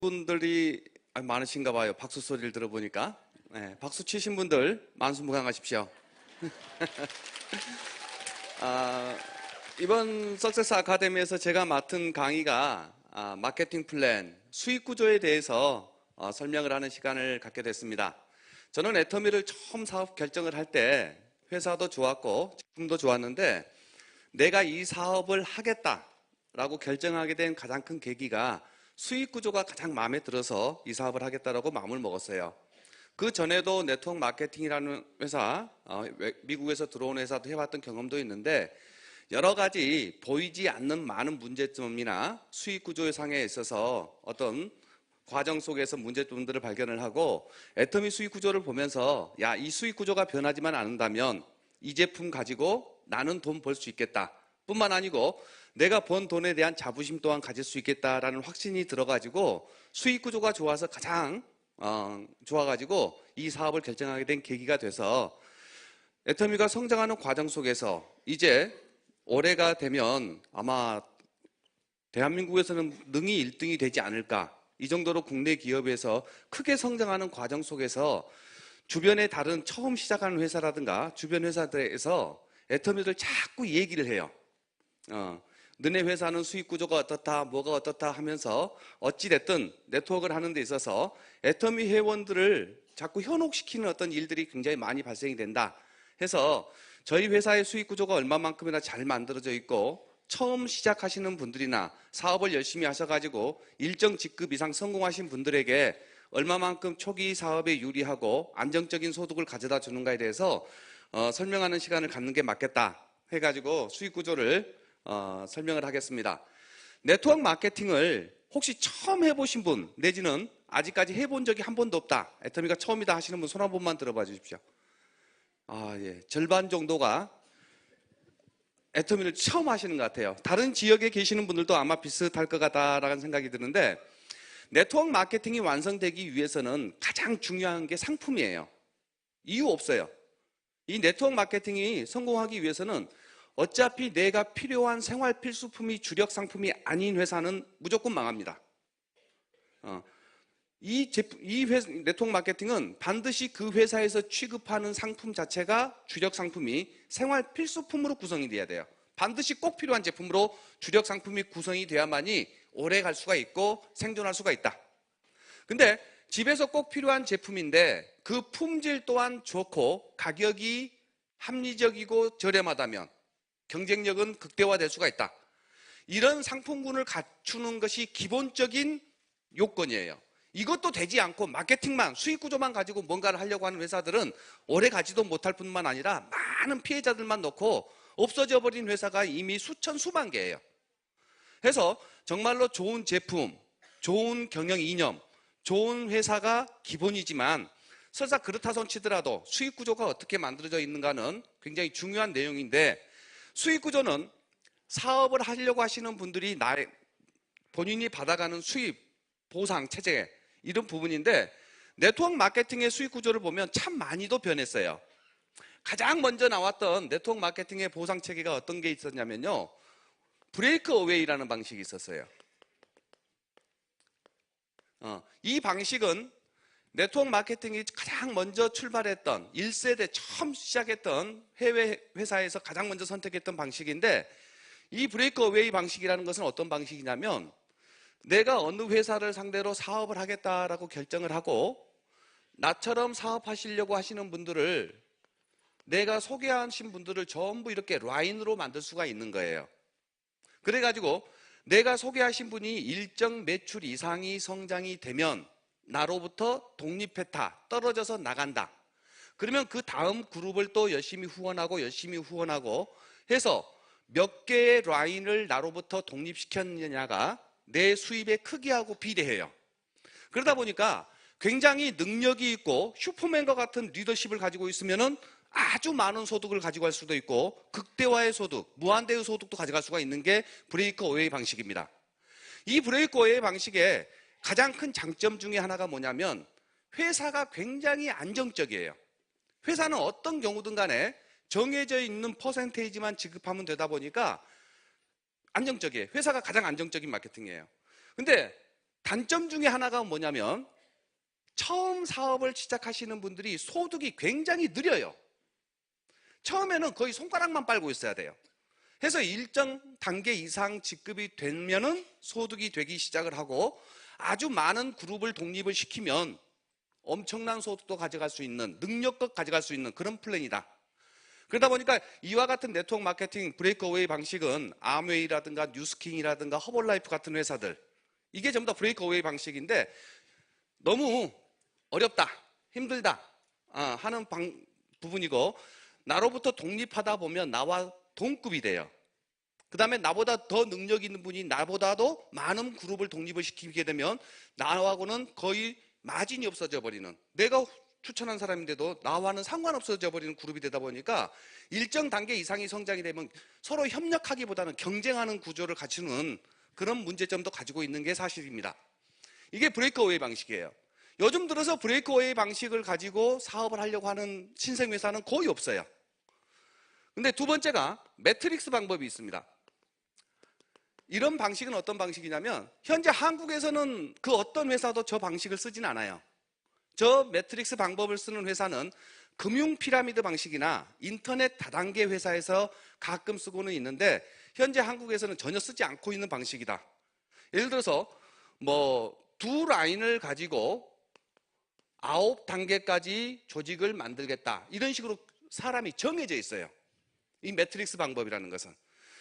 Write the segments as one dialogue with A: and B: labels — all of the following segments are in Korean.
A: 분들이 많으신가 봐요. 박수 소리를 들어보니까. 네, 박수 치신 분들 만수무강하십시오. 이번 석세스 아카데미에서 제가 맡은 강의가 마케팅 플랜, 수익 구조에 대해서 설명을 하는 시간을 갖게 됐습니다. 저는 애터미를 처음 사업 결정을 할 때 회사도 좋았고 제품도 좋았는데 내가 이 사업을 하겠다라고 결정하게 된 가장 큰 계기가 수익 구조가 가장 마음에 들어서 이 사업을 하겠다라고 마음을 먹었어요. 그 전에도 네트워크 마케팅이라는 회사, 미국에서 들어온 회사도 해봤던 경험도 있는데 여러 가지 보이지 않는 많은 문제점이나 수익 구조 상에 있어서 어떤 과정 속에서 문제점들을 발견을 하고 애터미 수익 구조를 보면서 야, 이 수익 구조가 변하지만 않는다면 이 제품 가지고 나는 돈 벌 수 있겠다 뿐만 아니고 내가 번 돈에 대한 자부심 또한 가질 수 있겠다라는 확신이 들어가지고 수익 구조가 좋아서 가장 좋아가지고 이 사업을 결정하게 된 계기가 돼서 애터미가 성장하는 과정 속에서 이제 올해가 되면 아마 대한민국에서는 능히 1등이 되지 않을까, 이 정도로 국내 기업에서 크게 성장하는 과정 속에서 주변의 다른 처음 시작하는 회사라든가 주변 회사들에서 애터미를 자꾸 얘기를 해요. 너네 회사는 수익 구조가 어떻다, 뭐가 어떻다 하면서 어찌됐든 네트워크를 하는 데 있어서 애터미 회원들을 자꾸 현혹시키는 어떤 일들이 굉장히 많이 발생이 된다 해서 저희 회사의 수익 구조가 얼마만큼이나 잘 만들어져 있고 처음 시작하시는 분들이나 사업을 열심히 하셔가지고 일정 직급 이상 성공하신 분들에게 얼마만큼 초기 사업에 유리하고 안정적인 소득을 가져다 주는가에 대해서 설명하는 시간을 갖는 게 맞겠다 해가지고 수익 구조를 설명을 하겠습니다. 네트워크 마케팅을 혹시 처음 해보신 분 내지는 아직까지 해본 적이 한 번도 없다, 애터미가 처음이다 하시는 분 손 한 번만 들어봐 주십시오. 예, 절반 정도가 애터미를 처음 하시는 것 같아요. 다른 지역에 계시는 분들도 아마 비슷할 것 같다라는 생각이 드는데 네트워크 마케팅이 완성되기 위해서는 가장 중요한 게 상품이에요. 이유 없어요. 이 네트워크 마케팅이 성공하기 위해서는 어차피 내가 필요한 생활 필수품이 주력 상품이 아닌 회사는 무조건 망합니다. 네트워크 마케팅은 반드시 그 회사에서 취급하는 상품 자체가 주력 상품이 생활 필수품으로 구성이 돼야 돼요. 반드시 꼭 필요한 제품으로 주력 상품이 구성이 돼야만이 오래 갈 수가 있고 생존할 수가 있다. 근데 집에서 꼭 필요한 제품인데 그 품질 또한 좋고 가격이 합리적이고 저렴하다면 경쟁력은 극대화될 수가 있다. 이런 상품군을 갖추는 것이 기본적인 요건이에요. 이것도 되지 않고 마케팅만, 수익 구조만 가지고 뭔가를 하려고 하는 회사들은 오래 가지도 못할 뿐만 아니라 많은 피해자들만 놓고 없어져 버린 회사가 이미 수천 수만 개예요. 그래서 정말로 좋은 제품, 좋은 경영 이념, 좋은 회사가 기본이지만 설사 그렇다 손 치더라도 수익 구조가 어떻게 만들어져 있는가는 굉장히 중요한 내용인데, 수익 구조는 사업을 하려고 하시는 분들이 본인이 받아가는 수입, 보상, 체제 이런 부분인데 네트워크 마케팅의 수익 구조를 보면 참 많이도 변했어요. 가장 먼저 나왔던 네트워크 마케팅의 보상 체계가 어떤 게 있었냐면요, 브레이크 어웨이라는 방식이 있었어요. 이 방식은 네트워크 마케팅이 가장 먼저 출발했던 1세대 처음 시작했던 해외 회사에서 가장 먼저 선택했던 방식인데, 이 브레이크 어웨이 방식이라는 것은 어떤 방식이냐면 내가 어느 회사를 상대로 사업을 하겠다라고 결정을 하고 나처럼 사업하시려고 하시는 분들을, 내가 소개하신 분들을 전부 이렇게 라인으로 만들 수가 있는 거예요. 그래가지고 내가 소개하신 분이 일정 매출 이상이 성장이 되면 나로부터 독립했다, 떨어져서 나간다. 그러면 그 다음 그룹을 또 열심히 후원하고 해서 몇 개의 라인을 나로부터 독립시켰느냐가 내 수입의 크기하고 비례해요. 그러다 보니까 굉장히 능력이 있고 슈퍼맨과 같은 리더십을 가지고 있으면은 아주 많은 소득을 가지고 갈 수도 있고 극대화의 소득, 무한대의 소득도 가져갈 수가 있는 게 브레이크 어웨이 방식입니다. 이 브레이크 어웨이 방식의 가장 큰 장점 중에 하나가 뭐냐면 회사가 굉장히 안정적이에요. 회사는 어떤 경우든 간에 정해져 있는 퍼센테이지만 지급하면 되다 보니까 안정적이에요. 회사가 가장 안정적인 마케팅이에요. 근데 단점 중에 하나가 뭐냐면 처음 사업을 시작하시는 분들이 소득이 굉장히 느려요. 처음에는 거의 손가락만 빨고 있어야 돼요. 해서 일정 단계 이상 직급이 되면은 소득이 되기 시작을 하고 아주 많은 그룹을 독립을 시키면 엄청난 소득도 가져갈 수 있는, 능력도 가져갈 수 있는 그런 플랜이다. 그러다 보니까 이와 같은 네트워크 마케팅 브레이크어웨이 방식은 암웨이라든가 뉴스킹이라든가 허벌라이프 같은 회사들, 이게 전부 다 브레이크어웨이 방식인데 너무 어렵다, 힘들다 하는 부분이고, 나로부터 독립하다 보면 나와 동급이 돼요. 그 다음에 나보다 더 능력 있는 분이 나보다도 많은 그룹을 독립을 시키게 되면 나하고는 거의 마진이 없어져 버리는, 내가 추천한 사람인데도 나와는 상관없어져 버리는 그룹이 되다 보니까 일정 단계 이상이 성장이 되면 서로 협력하기보다는 경쟁하는 구조를 갖추는 그런 문제점도 가지고 있는 게 사실입니다. 이게 브레이크어웨이 방식이에요. 요즘 들어서 브레이크어웨이 방식을 가지고 사업을 하려고 하는 신생회사는 거의 없어요. 근데 두 번째가 매트릭스 방법이 있습니다. 이런 방식은 어떤 방식이냐면 현재 한국에서는 그 어떤 회사도 저 방식을 쓰진 않아요. 저 매트릭스 방법을 쓰는 회사는 금융 피라미드 방식이나 인터넷 다단계 회사에서 가끔 쓰고는 있는데 현재 한국에서는 전혀 쓰지 않고 있는 방식이다. 예를 들어서 두 라인을 가지고 9단계까지 조직을 만들겠다, 이런 식으로 사람이 정해져 있어요. 이 매트릭스 방법이라는 것은.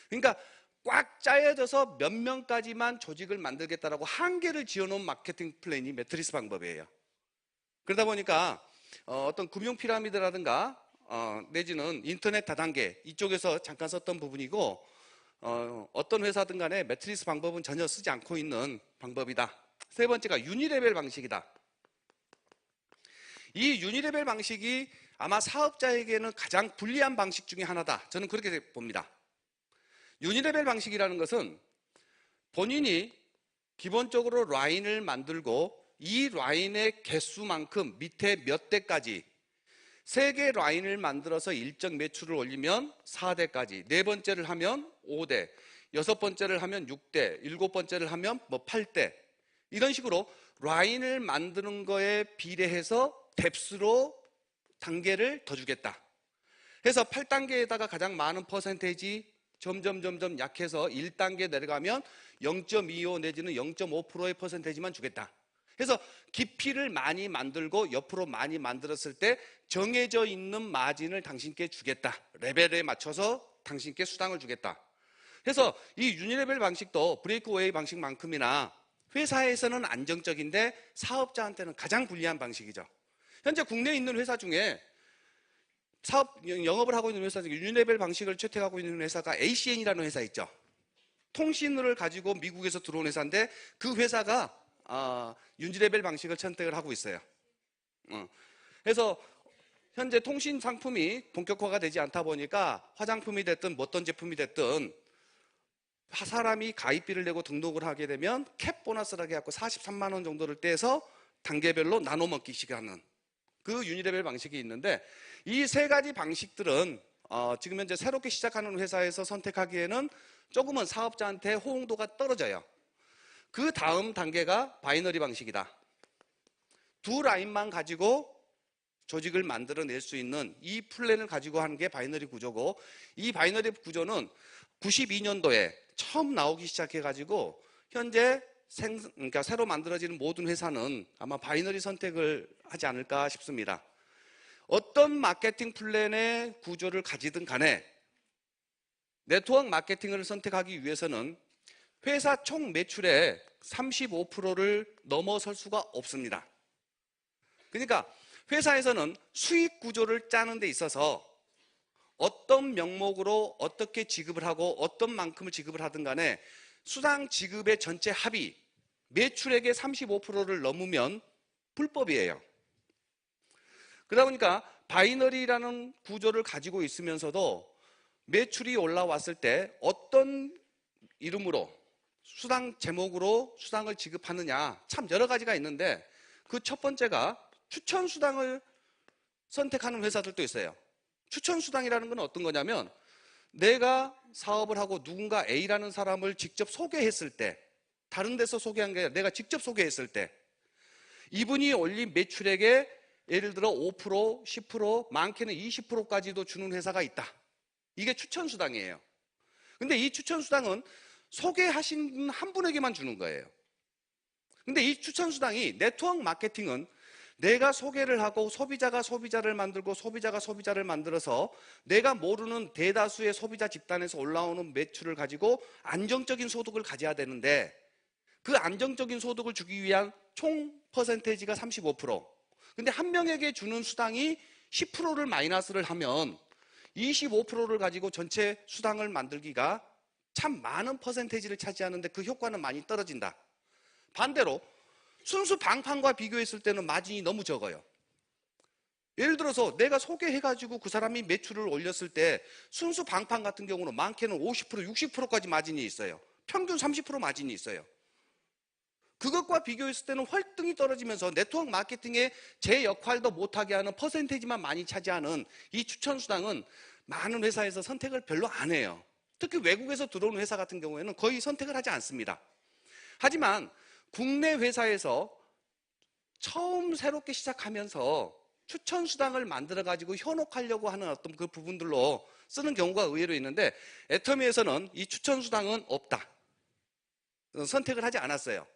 A: 그러니까 꽉 짜여져서 몇 명까지만 조직을 만들겠다라고 한계를 지어놓은 마케팅 플랜이 매트릭스 방법이에요. 그러다 보니까 어떤 금융 피라미드라든가 내지는 인터넷 다단계 이쪽에서 잠깐 썼던 부분이고, 어떤 회사든 간에 매트릭스 방법은 전혀 쓰지 않고 있는 방법이다. 세 번째가 유니레벨 방식이다. 이 유니레벨 방식이 아마 사업자에게는 가장 불리한 방식 중에 하나다, 저는 그렇게 봅니다. 유니레벨 방식이라는 것은 본인이 기본적으로 라인을 만들고 이 라인의 개수만큼 밑에 몇 대까지 3개 라인을 만들어서 일정 매출을 올리면 4대까지, 네 번째를 하면 5대, 여섯 번째를 하면 6대, 일곱 번째를 하면 8대, 이런 식으로 라인을 만드는 거에 비례해서 뎁스로 단계를 더 주겠다 해서 8단계에다가 가장 많은 퍼센테이지 점점 약해서 1단계 내려가면 0.25 내지는 0.5%의 퍼센테이지만 주겠다 해서 깊이를 많이 만들고 옆으로 많이 만들었을 때 정해져 있는 마진을 당신께 주겠다, 레벨에 맞춰서 당신께 수당을 주겠다 해서 이 유니레벨 방식도 브레이크어웨이 방식만큼이나 회사에서는 안정적인데 사업자한테는 가장 불리한 방식이죠. 현재 국내에 있는 회사 중에 영업을 하고 있는 회사 중에 유니레벨 방식을 채택하고 있는 회사가 ACN이라는 회사 있죠. 통신을 가지고 미국에서 들어온 회사인데 그 회사가 유니레벨 방식을 선택을 하고 있어요. 그래서 현재 통신 상품이 본격화가 되지 않다 보니까 화장품이 됐든 어떤 제품이 됐든 사람이 가입비를 내고 등록을 하게 되면 캡 보너스라고 해갖고 43만 원 정도를 떼서 단계별로 나눠 먹기식 하는 그 유니레벨 방식이 있는데, 이 세 가지 방식들은 지금 현재 새롭게 시작하는 회사에서 선택하기에는 조금은 사업자한테 호응도가 떨어져요. 그 다음 단계가 바이너리 방식이다. 두 라인만 가지고 조직을 만들어낼 수 있는 이 플랜을 가지고 하는 게 바이너리 구조고, 이 바이너리 구조는 92년도에 처음 나오기 시작해가지고 현재 그러니까 새로 만들어지는 모든 회사는 아마 바이너리 선택을 하지 않을까 싶습니다. 어떤 마케팅 플랜의 구조를 가지든 간에 네트워크 마케팅을 선택하기 위해서는 회사 총 매출의 35%를 넘어설 수가 없습니다. 그러니까 회사에서는 수익 구조를 짜는 데 있어서 어떤 명목으로 어떻게 지급을 하고 어떤 만큼을 지급을 하든 간에 수당 지급의 전체 합이 매출액의 35%를 넘으면 불법이에요. 그러다 보니까 바이너리라는 구조를 가지고 있으면서도 매출이 올라왔을 때 어떤 이름으로 수당 제목으로 수당을 지급하느냐, 참 여러 가지가 있는데 그 첫 번째가 추천 수당을 선택하는 회사들도 있어요. 추천 수당이라는 건 어떤 거냐면 내가 사업을 하고 누군가 A라는 사람을 직접 소개했을 때 다른 데서 소개한 게 아니라 내가 직접 소개했을 때 이분이 올린 매출액에 예를 들어 5%, 10%, 많게는 20%까지도 주는 회사가 있다. 이게 추천수당이에요. 근데 이 추천수당은 소개하신 한 분에게만 주는 거예요. 근데 이 추천수당이 네트워크 마케팅은 내가 소개를 하고 소비자가 소비자를 만들고 소비자가 소비자를 만들어서 내가 모르는 대다수의 소비자 집단에서 올라오는 매출을 가지고 안정적인 소득을 가져야 되는데 그 안정적인 소득을 주기 위한 총 퍼센테이지가 35%. 근데 한 명에게 주는 수당이 10%를 마이너스를 하면 25%를 가지고 전체 수당을 만들기가 참 많은 퍼센테이지를 차지하는데 그 효과는 많이 떨어진다. 반대로 순수 방판과 비교했을 때는 마진이 너무 적어요. 예를 들어서 내가 소개해가지고 그 사람이 매출을 올렸을 때 순수 방판 같은 경우는 많게는 50%, 60%까지 마진이 있어요. 평균 30% 마진이 있어요. 그것과 비교했을 때는 월등히 떨어지면서 네트워크 마케팅의 제 역할도 못하게 하는 퍼센테이지만 많이 차지하는 이 추천수당은 많은 회사에서 선택을 별로 안 해요. 특히 외국에서 들어오는 회사 같은 경우에는 거의 선택을 하지 않습니다. 하지만 국내 회사에서 처음 새롭게 시작하면서 추천수당을 만들어가지고 현혹하려고 하는 어떤 그 부분들로 쓰는 경우가 의외로 있는데 애터미에서는 이 추천수당은 없다. 선택을 하지 않았어요.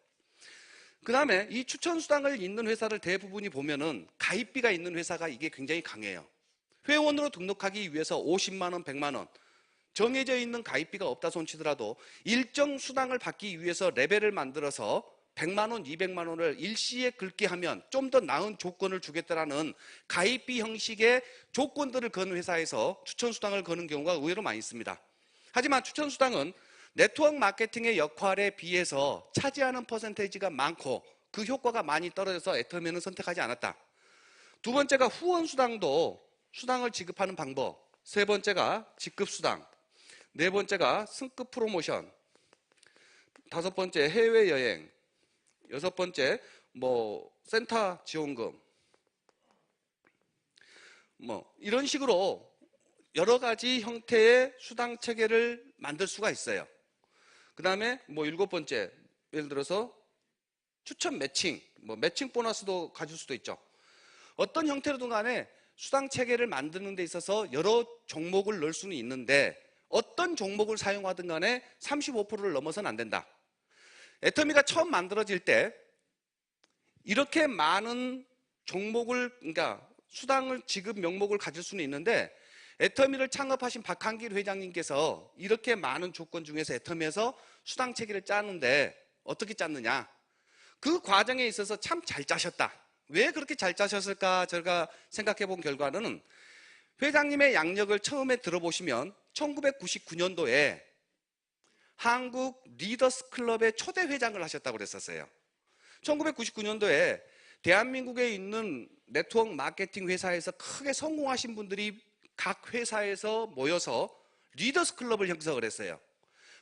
A: 그 다음에 이 추천수당을 있는 회사를 대부분이 보면은 가입비가 있는 회사가 이게 굉장히 강해요. 회원으로 등록하기 위해서 50만 원, 100만 원 정해져 있는 가입비가 없다 손치더라도 일정 수당을 받기 위해서 레벨을 만들어서 100만 원, 200만 원을 일시에 긁게 하면 좀 더 나은 조건을 주겠다라는 가입비 형식의 조건들을 거는 회사에서 추천수당을 거는 경우가 의외로 많이 있습니다. 하지만 추천수당은 네트워크 마케팅의 역할에 비해서 차지하는 퍼센테이지가 많고 그 효과가 많이 떨어져서 애터미는 선택하지 않았다. 두 번째가 후원수당도 수당을 지급하는 방법. 세 번째가 직급수당. 네 번째가 승급 프로모션. 다섯 번째 해외여행. 여섯 번째 센터 지원금. 이런 식으로 여러 가지 형태의 수당 체계를 만들 수가 있어요. 그 다음에 일곱 번째, 예를 들어서 추천 매칭, 매칭 보너스도 가질 수도 있죠. 어떤 형태로든 간에 수당 체계를 만드는 데 있어서 여러 종목을 넣을 수는 있는데 어떤 종목을 사용하든 간에 35%를 넘어서는 안 된다. 애터미가 처음 만들어질 때 이렇게 많은 종목을, 그러니까 수당을 지급 명목을 가질 수는 있는데 애터미를 창업하신 박한길 회장님께서 이렇게 많은 조건 중에서 애터미에서 수당 체계를 짜는데 어떻게 짰느냐? 그 과정에 있어서 참 잘 짜셨다. 왜 그렇게 잘 짜셨을까? 제가 생각해 본 결과는 회장님의 양력을 처음에 들어보시면 1999년도에 한국 리더스 클럽의 초대 회장을 하셨다고 그랬었어요. 1999년도에 대한민국에 있는 네트워크 마케팅 회사에서 크게 성공하신 분들이 각 회사에서 모여서 리더스 클럽을 형성을 했어요.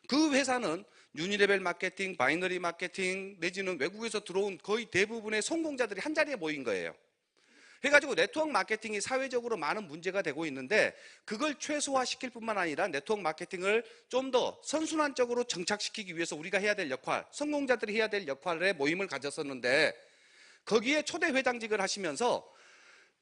A: 그 회사는 유니레벨 마케팅, 바이너리 마케팅 내지는 외국에서 들어온 거의 대부분의 성공자들이 한 자리에 모인 거예요. 해가지고 네트워크 마케팅이 사회적으로 많은 문제가 되고 있는데 그걸 최소화시킬 뿐만 아니라 네트워크 마케팅을 좀 더 선순환적으로 정착시키기 위해서 우리가 해야 될 역할, 성공자들이 해야 될 역할에 모임을 가졌었는데 거기에 초대 회장직을 하시면서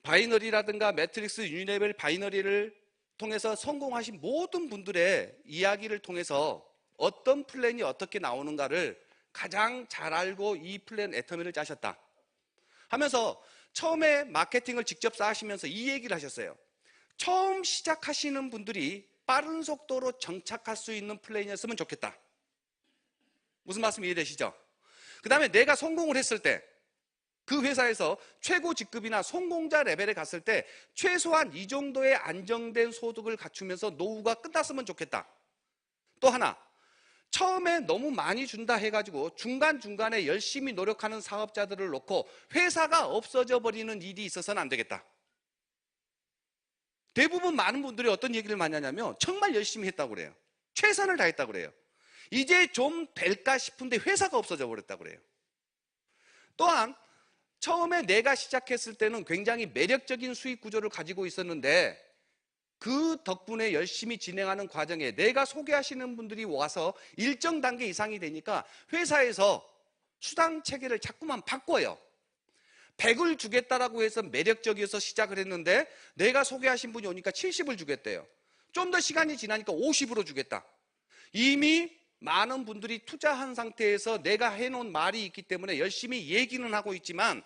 A: 바이너리라든가 매트릭스, 유니레벨 바이너리를 통해서 성공하신 모든 분들의 이야기를 통해서 어떤 플랜이 어떻게 나오는가를 가장 잘 알고 이 플랜 애터미를 짜셨다 하면서 처음에 마케팅을 직접 쌓으시면서 이 얘기를 하셨어요. 처음 시작하시는 분들이 빠른 속도로 정착할 수 있는 플랜이었으면 좋겠다. 무슨 말씀 이해되시죠? 그 다음에 내가 성공을 했을 때 그 회사에서 최고 직급이나 성공자 레벨에 갔을 때 최소한 이 정도의 안정된 소득을 갖추면서 노후가 끝났으면 좋겠다. 또 하나, 처음에 너무 많이 준다 해가지고 중간중간에 열심히 노력하는 사업자들을 놓고 회사가 없어져 버리는 일이 있어서는 안 되겠다. 대부분 많은 분들이 어떤 얘기를 많이 하냐면 정말 열심히 했다고 그래요. 최선을 다했다고 그래요. 이제 좀 될까 싶은데 회사가 없어져 버렸다고 그래요. 또한 처음에 내가 시작했을 때는 굉장히 매력적인 수익 구조를 가지고 있었는데 그 덕분에 열심히 진행하는 과정에 내가 소개하시는 분들이 와서 일정 단계 이상이 되니까 회사에서 수당 체계를 자꾸만 바꿔요. 100을 주겠다라고 해서 매력적이어서 시작을 했는데 내가 소개하신 분이 오니까 70을 주겠대요. 좀 더 시간이 지나니까 50으로 주겠다. 이미 많은 분들이 투자한 상태에서 내가 해놓은 말이 있기 때문에 열심히 얘기는 하고 있지만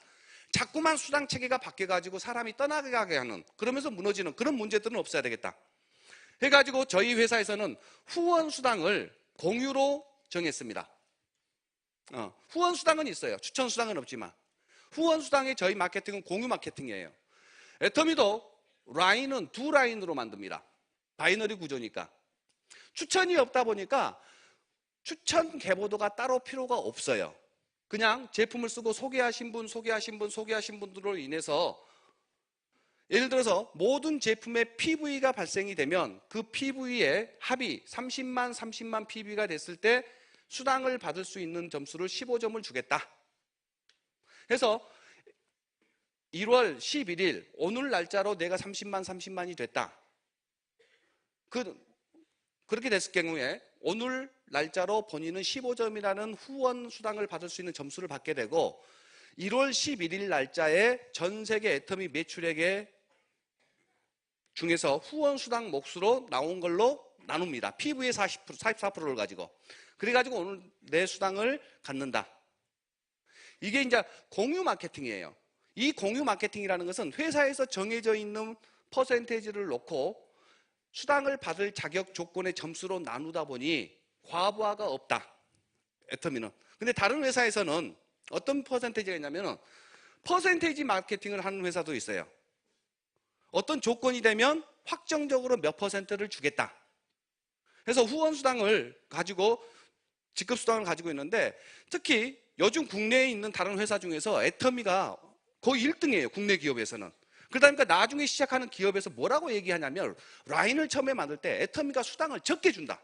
A: 자꾸만 수당 체계가 바뀌어가지고 사람이 떠나가게 하는, 그러면서 무너지는 그런 문제들은 없어야 되겠다 해가지고 저희 회사에서는 후원 수당을 공유로 정했습니다. 후원 수당은 있어요. 추천 수당은 없지만 후원 수당의 저희 마케팅은 공유 마케팅이에요. 애터미도 라인은 두 라인으로 만듭니다. 바이너리 구조니까. 추천이 없다 보니까 추천 계보도가 따로 필요가 없어요. 그냥 제품을 쓰고 소개하신 분들로 인해서 예를 들어서 모든 제품의 PV가 발생이 되면 그 PV의 합이 30만 PV가 됐을 때 수당을 받을 수 있는 점수를 15점을 주겠다. 해서 1월 11일 오늘 날짜로 내가 30만이 됐다. 그렇게 됐을 경우에 오늘 날짜로 본인은 15점이라는 후원 수당을 받을 수 있는 점수를 받게 되고 1월 11일 날짜에 전 세계 애터미 매출액의 중에서 후원 수당 몫으로 나온 걸로 나눕니다. PV의 44%를 가지고. 그래가지고 오늘 내 수당을 갖는다. 이게 이제 공유 마케팅이에요. 이 공유 마케팅이라는 것은 회사에서 정해져 있는 퍼센테이지를 놓고 수당을 받을 자격 조건의 점수로 나누다 보니 과부하가 없다. 애터미는. 근데 다른 회사에서는 어떤 퍼센테이지가 있냐면 퍼센테이지 마케팅을 하는 회사도 있어요. 어떤 조건이 되면 확정적으로 몇 퍼센트를 주겠다. 그래서 후원 수당을 가지고 직급 수당을 가지고 있는데 특히 요즘 국내에 있는 다른 회사 중에서 애터미가 거의 1등이에요. 국내 기업에서는. 그러다 보니까 나중에 시작하는 기업에서 뭐라고 얘기하냐면 라인을 처음에 만들 때 애터미가 수당을 적게 준다.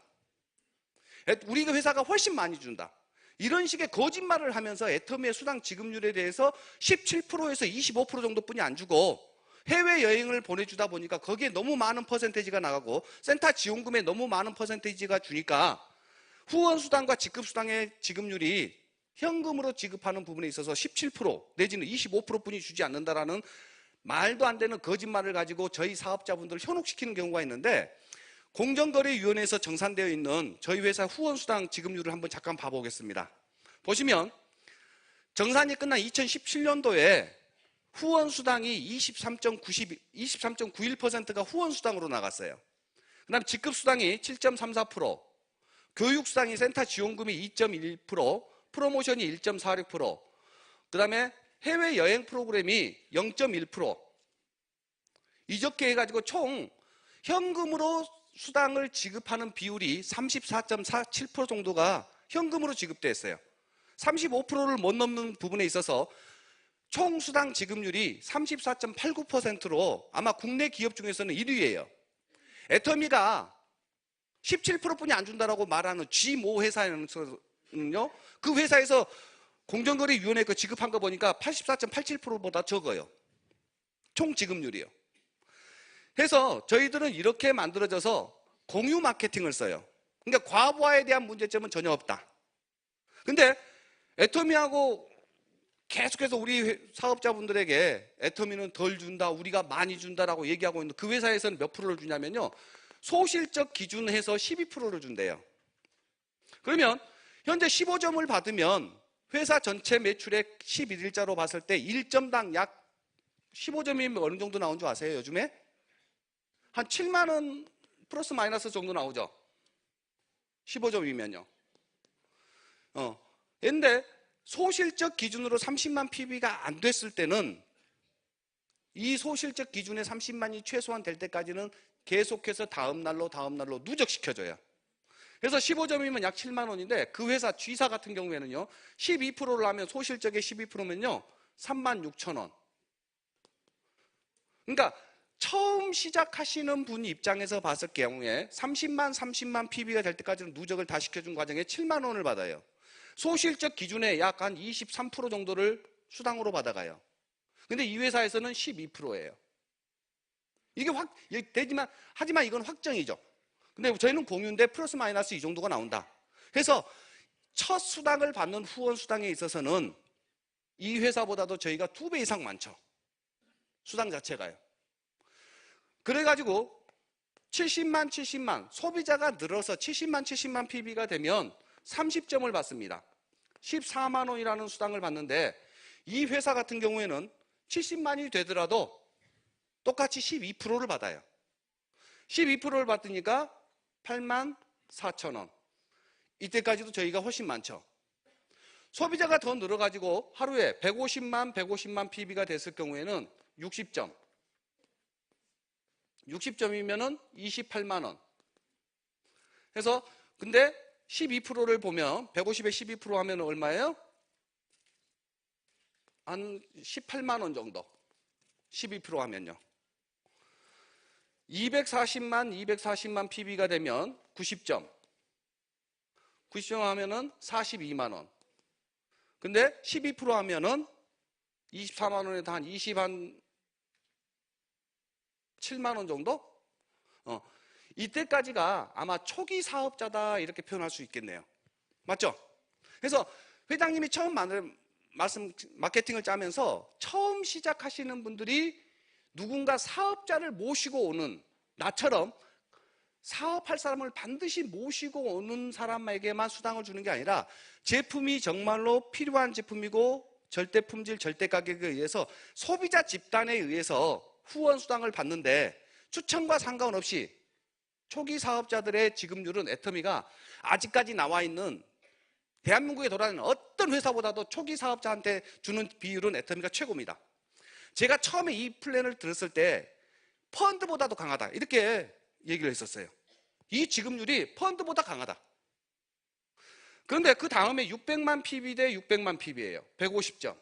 A: 우리 회사가 훨씬 많이 준다. 이런 식의 거짓말을 하면서 애터미의 수당 지급률에 대해서 17%에서 25% 정도뿐이 안 주고 해외여행을 보내주다 보니까 거기에 너무 많은 퍼센테이지가 나가고 센터 지원금에 너무 많은 퍼센테이지가 주니까 후원 수당과 직급 수당의 지급률이 현금으로 지급하는 부분에 있어서 17% 내지는 25%뿐이 주지 않는다라는 말도 안 되는 거짓말을 가지고 저희 사업자분들을 현혹시키는 경우가 있는데 공정거래위원회에서 정산되어 있는 저희 회사 후원수당 지급률을 한번 잠깐 봐보겠습니다. 보시면 정산이 끝난 2017년도에 후원수당이 23.91%가 후원수당으로 나갔어요. 그 다음 직급수당이 7.34%, 교육수당이 센터 지원금이 2.1%, 프로모션이 1.46%, 그 다음에 해외여행 프로그램이 0.1%, 이적게 해가지고 총 현금으로 수당을 지급하는 비율이 34.47% 정도가 현금으로 지급됐어요. 35%를 못 넘는 부분에 있어서 총 수당 지급률이 34.89%로 아마 국내 기업 중에서는 1위예요. 애터미가 17%뿐이 안 준다라고 말하는 G5 회사는요, 그 회사에서 공정거래위원회 그 지급한 거 보니까 84.87%보다 적어요. 총 지급률이요. 해서 저희들은 이렇게 만들어져서 공유 마케팅을 써요. 그러니까 과부하에 대한 문제점은 전혀 없다. 근데 애터미하고 계속해서 우리 사업자분들에게 애터미는 덜 준다, 우리가 많이 준다라고 얘기하고 있는 그 회사에서는 몇 프로를 주냐면요, 소실적 기준해서 12%를 준대요. 그러면 현재 15점을 받으면 회사 전체 매출액 11일자로 봤을 때 1점당 약 15점이면 어느 정도 나온 줄 아세요? 요즘에? 한 7만 원 플러스 마이너스 정도 나오죠. 15점이면요. 근데 소실적 기준으로 30만 PB가 안 됐을 때는 이 소실적 기준의 30만이 최소한 될 때까지는 계속해서 다음 날로 누적시켜줘요. 그래서 15점이면 약 7만 원인데 그 회사 G사 같은 경우에는요, 12%를 하면 소실적의 12%면요 36,000원. 그러니까 처음 시작하시는 분 입장에서 봤을 경우에 30만 PB가 될 때까지는 누적을 다 시켜준 과정에 7만 원을 받아요. 소실적 기준에 약 한 23% 정도를 수당으로 받아가요. 근데 이 회사에서는 12%예요. 이게 되지만, 하지만 이건 확정이죠. 근데 저희는 공유인데 플러스 마이너스 이 정도가 나온다. 그래서 첫 수당을 받는 후원 수당에 있어서는 이 회사보다도 저희가 2배 이상 많죠. 수당 자체가요. 그래가지고 70만 소비자가 늘어서 70만 PB가 되면 30점을 받습니다. 14만 원이라는 수당을 받는데 이 회사 같은 경우에는 70만이 되더라도 똑같이 12%를 받아요. 12%를 받으니까 8만 4천 원. 이때까지도 저희가 훨씬 많죠. 소비자가 더 늘어가지고 하루에 150만 PB가 됐을 경우에는 60점. 60점이면은 28만 원. 그래서 근데 12%를 보면 150에 12% 하면 얼마예요? 한 18만 원 정도. 12% 하면요. 240만 PB가 되면 90점. 90점 하면은 42만 원. 근데 12% 하면은 24만 원에다 한 7만 원 정도? 이때까지가 아마 초기 사업자다 이렇게 표현할 수 있겠네요. 맞죠? 그래서 회장님이 처음 마케팅을 짜면서 처음 시작하시는 분들이 누군가 사업자를 모시고 오는, 나처럼 사업할 사람을 반드시 모시고 오는 사람에게만 수당을 주는 게 아니라 제품이 정말로 필요한 제품이고 절대 품질, 절대 가격에 의해서 소비자 집단에 의해서 후원 수당을 받는데 추천과 상관없이 초기 사업자들의 지급률은 애터미가 아직까지 나와 있는 대한민국에 돌아다니는 어떤 회사보다도 초기 사업자한테 주는 비율은 애터미가 최고입니다. 제가 처음에 이 플랜을 들었을 때 펀드보다도 강하다 이렇게 얘기를 했었어요. 이 지급률이 펀드보다 강하다. 그런데 그 다음에 600만 PB 대 600만 PB예요. 150점.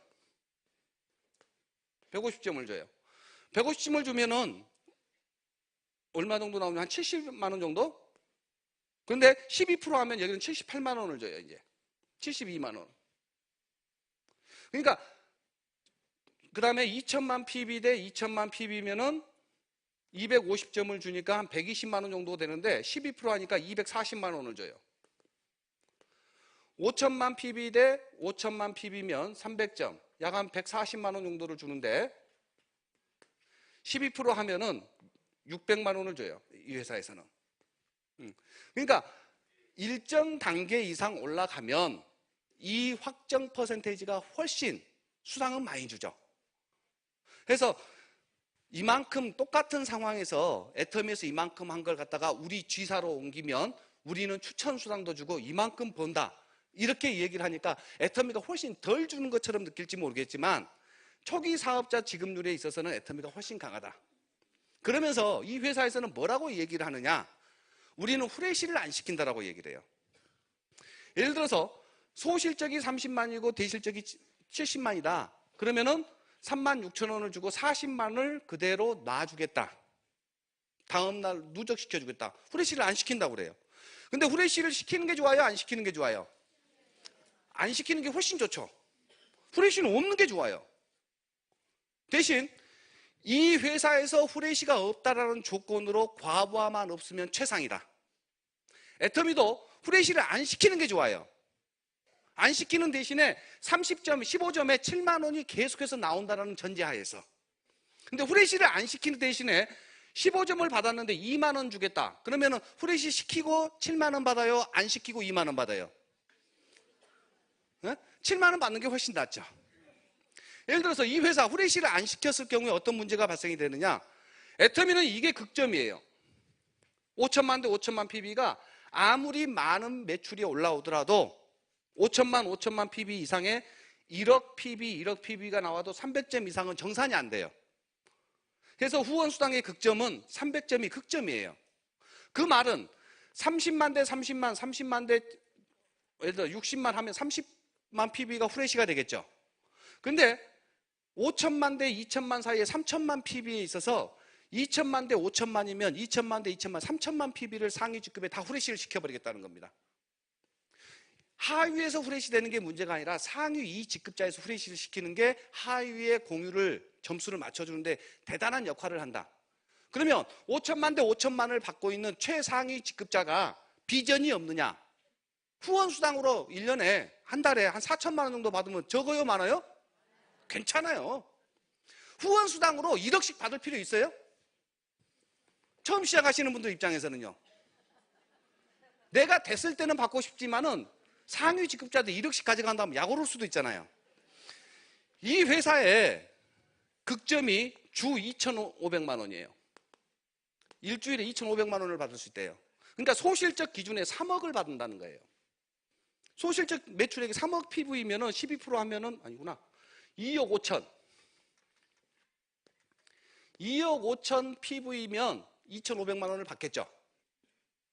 A: 150점을 줘요. 150점을 주면은 얼마 정도 나오면 한 70만 원 정도? 그런데 12% 하면 여기는 78만 원을 줘요, 이제. 72만 원. 그러니까 그 다음에 2천만 PB 대 2천만 PB면은 250점을 주니까 한 120만 원 정도 되는데 12% 하니까 240만 원을 줘요. 5천만 PB 대 5천만 PB면 300점, 약 한 140만 원 정도를 주는데 12% 하면은 600만 원을 줘요. 이 회사에서는. 그러니까 일정 단계 이상 올라가면 이 확정 퍼센테이지가 훨씬 수당은 많이 주죠. 그래서 이만큼 똑같은 상황에서 애터미에서 이만큼 한 걸 갖다가 우리 G사로 옮기면 우리는 추천 수당도 주고 이만큼 번다. 이렇게 얘기를 하니까 애터미가 훨씬 덜 주는 것처럼 느낄지 모르겠지만 초기 사업자 지급률에 있어서는 애터미가 훨씬 강하다. 그러면서 이 회사에서는 뭐라고 얘기를 하느냐? 우리는 후레쉬를 안 시킨다라고 얘기를 해요. 예를 들어서 소실적이 30만이고 대실적이 70만이다. 그러면은 3만 6천 원을 주고 40만을 그대로 놔주겠다. 다음날 누적시켜주겠다. 후레쉬를 안 시킨다고 그래요. 근데 후레쉬를 시키는 게 좋아요? 안 시키는 게 좋아요? 안 시키는 게 훨씬 좋죠. 후레쉬는 없는 게 좋아요. 대신 이 회사에서 후레쉬가 없다라는 조건으로 과부하만 없으면 최상이다. 애터미도 후레쉬를 안 시키는 게 좋아요. 안 시키는 대신에 30점, 15점에 7만 원이 계속해서 나온다는 전제하에서. 근데 후레쉬를 안 시키는 대신에 15점을 받았는데 2만 원 주겠다. 그러면 후레쉬 시키고 7만 원 받아요? 안 시키고 2만 원 받아요? 7만 원 받는 게 훨씬 낫죠. 예를 들어서 이 회사 후레쉬를 안 시켰을 경우에 어떤 문제가 발생이 되느냐? 애터미는 이게 극점이에요. 5천만 대 5천만 PB가 아무리 많은 매출이 올라오더라도 5천만 PB 이상의 1억 PB가 나와도 300점 이상은 정산이 안 돼요. 그래서 후원수당의 극점은 300점이 극점이에요. 그 말은 30만 대 30만 대 예를 들어 60만 하면 30만 PB가 후레쉬가 되겠죠. 근데 5천만 대 2천만 사이에 3천만 PB에 있어서 2천만 대 5천만이면 2천만 대 2천만 3천만 PB를 상위 직급에 다 후레쉬를 시켜버리겠다는 겁니다. 하위에서 후레쉬 되는 게 문제가 아니라 상위 2 직급자에서 후레쉬를 시키는 게 하위의 공유를 점수를 맞춰주는데 대단한 역할을 한다. 그러면 5천만 대 5천만을 받고 있는 최상위 직급자가 비전이 없느냐? 후원수당으로 1년에 한 달에 한 4천만 원 정도 받으면 적어요, 많아요? 괜찮아요. 후원수당으로 1억씩 받을 필요 있어요? 처음 시작하시는 분들 입장에서는요. 내가 됐을 때는 받고 싶지만은 상위 직급자들 1억씩 가져간다면 약 오를 수도 있잖아요. 이 회사의 극점이 주 2,500만 원이에요. 일주일에 2,500만 원을 받을 수 있대요. 그러니까 소실적 기준에 3억을 받는다는 거예요. 소실적 매출액이 3억 PV면은 12% 하면은 아니구나. 2억 5천. 2억 5천 PV면 2,500만 원을 받겠죠.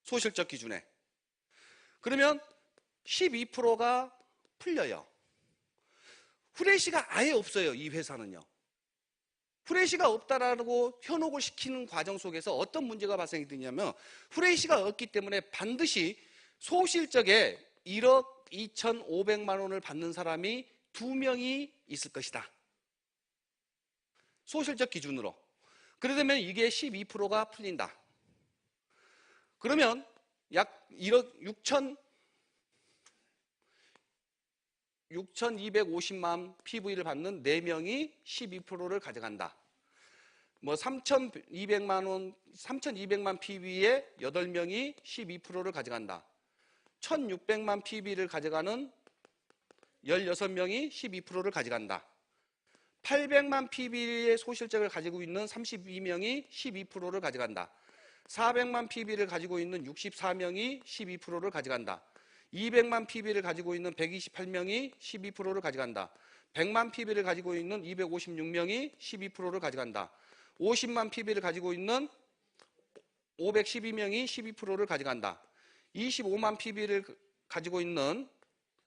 A: 소실적 기준에. 그러면 12%가 풀려요. 후레쉬가 아예 없어요, 이 회사는요. 후레쉬가 없다라고 현혹을 시키는 과정 속에서 어떤 문제가 발생이 되냐면 후레쉬가 없기 때문에 반드시 소실적에 1억 2,500만 원을 받는 사람이 2명이 있을 것이다. 소실적 기준으로. 그러면 이게 12%가 풀린다. 그러면 약 1억 6,250만 PV를 받는 4명이 12%를 가져간다. 뭐 3,200만 PV에 8명이 12%를 가져간다. 1,600만 PV를 가져가는 16명이 12%를 가져간다. 800만 PV의 소실적을 가지고 있는 32명이 12%를 가져간다. 400만 PV를 가지고 있는 64명이 12%를 가져간다. 200만 PV를 가지고 있는 128명이 12%를 가져간다. 100만 PV를 가지고 있는 256명이 12%를 가져간다. 50만 PV를 가지고 있는 512명이 12%를 가져간다. 25만 PV를 가지고 있는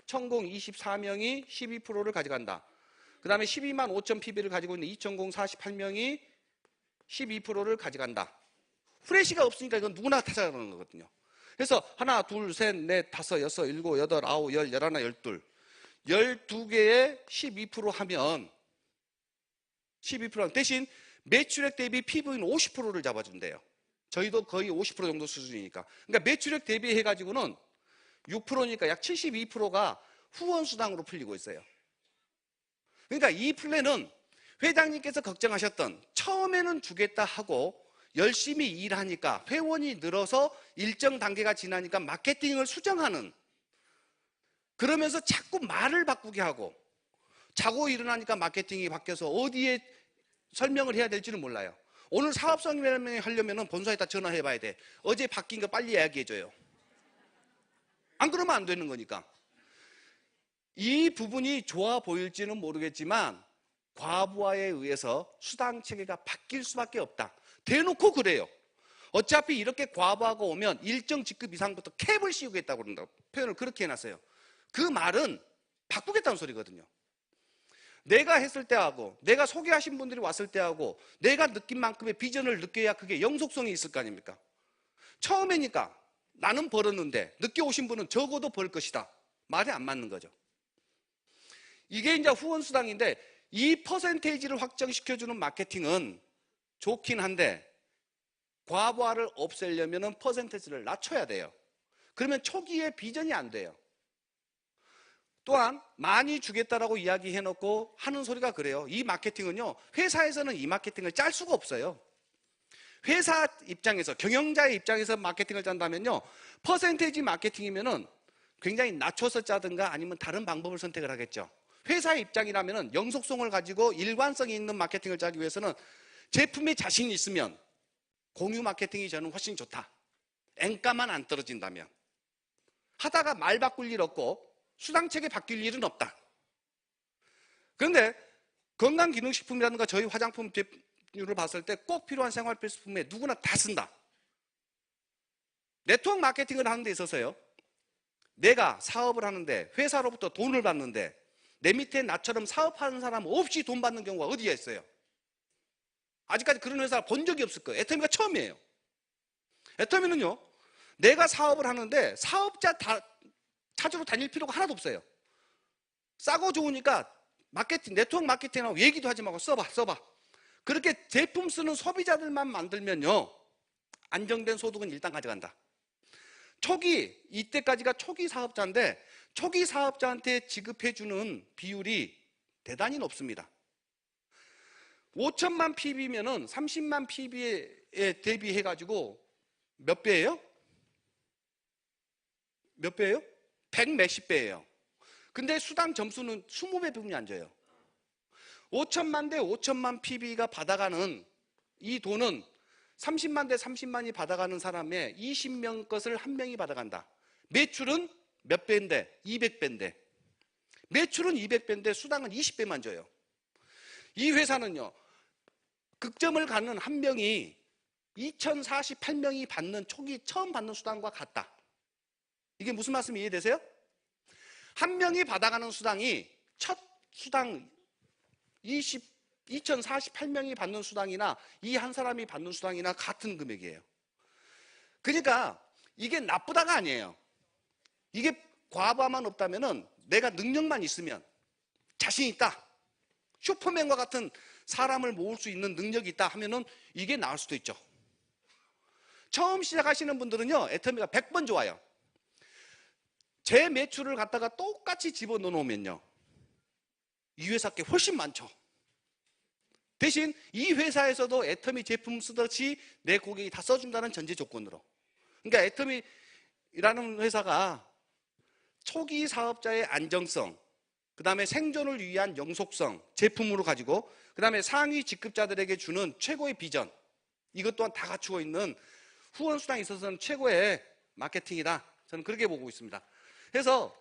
A: 1,024명이 12%를 가져간다. 그 다음에 12만 5천 PV를 가지고 있는 2,048명이 12%를 가져간다. 후레쉬가 없으니까 이건 누구나 찾아가는 거거든요. 그래서 하나, 둘, 셋, 넷, 다섯, 여섯, 일곱, 여덟, 아홉, 열, 열하나, 열둘. 12개에 12% 하면 12% 대신 매출액 대비 PV는 50%를 잡아준대요. 저희도 거의 50% 정도 수준이니까. 그러니까 매출액 대비해가지고는 6%니까 약 72%가 후원수당으로 풀리고 있어요. 그러니까 이 플랜은 회장님께서 걱정하셨던 처음에는 주겠다 하고 열심히 일하니까 회원이 늘어서 일정 단계가 지나니까 마케팅을 수정하는, 그러면서 자꾸 말을 바꾸게 하고 자고 일어나니까 마케팅이 바뀌어서 어디에 설명을 해야 될지는 몰라요. 오늘 사업성 설명하려면 본사에다 전화해 봐야 돼. 어제 바뀐 거 빨리 이야기해줘요. 안 그러면 안 되는 거니까. 이 부분이 좋아 보일지는 모르겠지만 과부하에 의해서 수당 체계가 바뀔 수밖에 없다. 대놓고 그래요. 어차피 이렇게 과부하가 오면 일정 직급 이상부터 캡을 씌우겠다고 그런다고 표현을 그렇게 해놨어요. 그 말은 바꾸겠다는 소리거든요. 내가 했을 때하고 내가 소개하신 분들이 왔을 때하고 내가 느낀 만큼의 비전을 느껴야 그게 영속성이 있을 거 아닙니까? 처음이니까 나는 벌었는데 늦게 오신 분은 적어도 벌 것이다. 말이 안 맞는 거죠. 이게 이제 후원수당인데 이 퍼센테이지를 확정시켜주는 마케팅은 좋긴 한데 과부하를 없애려면 퍼센테이지를 낮춰야 돼요. 그러면 초기에 비전이 안 돼요. 또한 많이 주겠다라고 이야기해놓고 하는 소리가 그래요. 이 마케팅은요, 회사에서는 이 마케팅을 짤 수가 없어요. 회사 입장에서, 경영자의 입장에서 마케팅을 짠다면요, 퍼센테이지 마케팅이면은 굉장히 낮춰서 짜든가 아니면 다른 방법을 선택을 하겠죠. 회사의 입장이라면은 영속성을 가지고 일관성이 있는 마케팅을 짜기 위해서는 제품에 자신이 있으면 공유 마케팅이 저는 훨씬 좋다. 앵가만 안 떨어진다면. 하다가 말 바꿀 일 없고 수당책에 바뀔 일은 없다. 그런데 건강기능식품이라든가 저희 화장품 제품을 봤을 때 꼭 필요한 생활필수품에 누구나 다 쓴다. 네트워크 마케팅을 하는 데 있어서요, 내가 사업을 하는데 회사로부터 돈을 받는데 내 밑에 나처럼 사업하는 사람 없이 돈 받는 경우가 어디에 있어요? 아직까지 그런 회사 본 적이 없을 거예요. 애터미가 처음이에요. 애터미는요, 내가 사업을 하는데 사업자 찾으러 다닐 필요가 하나도 없어요. 싸고 좋으니까 마케팅, 네트워크 마케팅하고 얘기도 하지 말고 써봐. 그렇게 제품 쓰는 소비자들만 만들면요, 안정된 소득은 일단 가져간다. 이때까지가 초기 사업자인데 초기 사업자한테 지급해주는 비율이 대단히 높습니다. 5천만 PB면은 30만 PB에 대비해가지고 몇 배예요? 몇 배예요? 100 몇십 배예요. 근데 수당 점수는 20배 부분이 안 줘요. 5천만 대 5천만 PB가 받아가는 이 돈은 30만 대 30만이 받아가는 사람의 20명 것을 한 명이 받아간다. 매출은 몇 배인데? 200배인데. 매출은 200배인데 수당은 20배만 줘요. 이 회사는요, 극점을 갖는 한 명이 2048명이 받는 초기 처음 받는 수당과 같다. 이게 무슨 말씀이 이해되세요? 한 명이 받아가는 수당이 첫 수당 2048명이 받는 수당이나 이 한 사람이 받는 수당이나 같은 금액이에요. 그러니까 이게 나쁘다가 아니에요. 이게 과부하만 없다면은 내가 능력만 있으면 자신 있다. 슈퍼맨과 같은 사람을 모을 수 있는 능력이 있다 하면은 이게 나을 수도 있죠. 처음 시작하시는 분들은요, 애터미가 100번 좋아요. 제 매출을 갖다가 똑같이 집어넣어 놓으면요, 이 회사께 훨씬 많죠. 대신 이 회사에서도 애터미 제품 쓰듯이 내 고객이 다 써준다는 전제 조건으로. 그러니까 애터미라는 회사가 초기 사업자의 안정성, 그 다음에 생존을 위한 영속성 제품으로 가지고, 그 다음에 상위 직급자들에게 주는 최고의 비전, 이것 또한 다 갖추고 있는 후원 수당에 있어서는 최고의 마케팅이다. 저는 그렇게 보고 있습니다. 그래서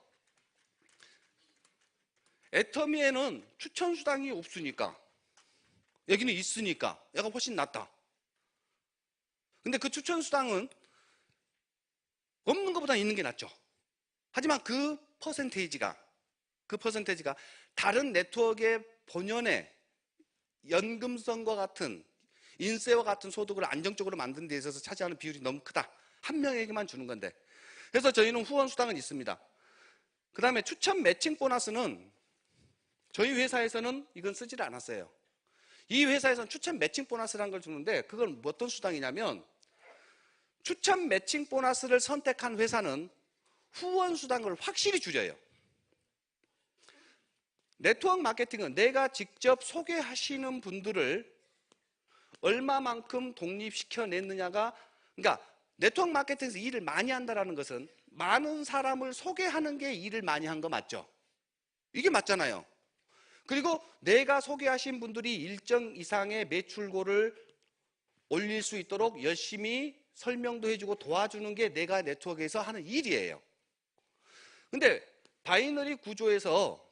A: 애터미에는 추천 수당이 없으니까, 여기는 있으니까 얘가 훨씬 낫다. 근데 그 추천 수당은 없는 것보다 있는 게 낫죠. 하지만 그 퍼센테이지가 다른 네트워크의 본연의 연금성과 같은 인세와 같은 소득을 안정적으로 만드는 데 있어서 차지하는 비율이 너무 크다. 한 명에게만 주는 건데. 그래서 저희는 후원 수당은 있습니다. 그 다음에 추천 매칭 보너스는 저희 회사에서는 이건 쓰지를 않았어요. 이 회사에서는 추천 매칭 보너스라는 걸 주는데, 그건 어떤 수당이냐면, 추천 매칭 보너스를 선택한 회사는 후원 수당을 확실히 줄여요. 네트워크 마케팅은 내가 직접 소개하시는 분들을 얼마만큼 독립시켜냈느냐가, 그러니까 네트워크 마케팅에서 일을 많이 한다는 것은 많은 사람을 소개하는 게 일을 많이 한 거 맞죠? 이게 맞잖아요. 그리고 내가 소개하신 분들이 일정 이상의 매출고를 올릴 수 있도록 열심히 설명도 해주고 도와주는 게 내가 네트워크에서 하는 일이에요. 근데 바이너리 구조에서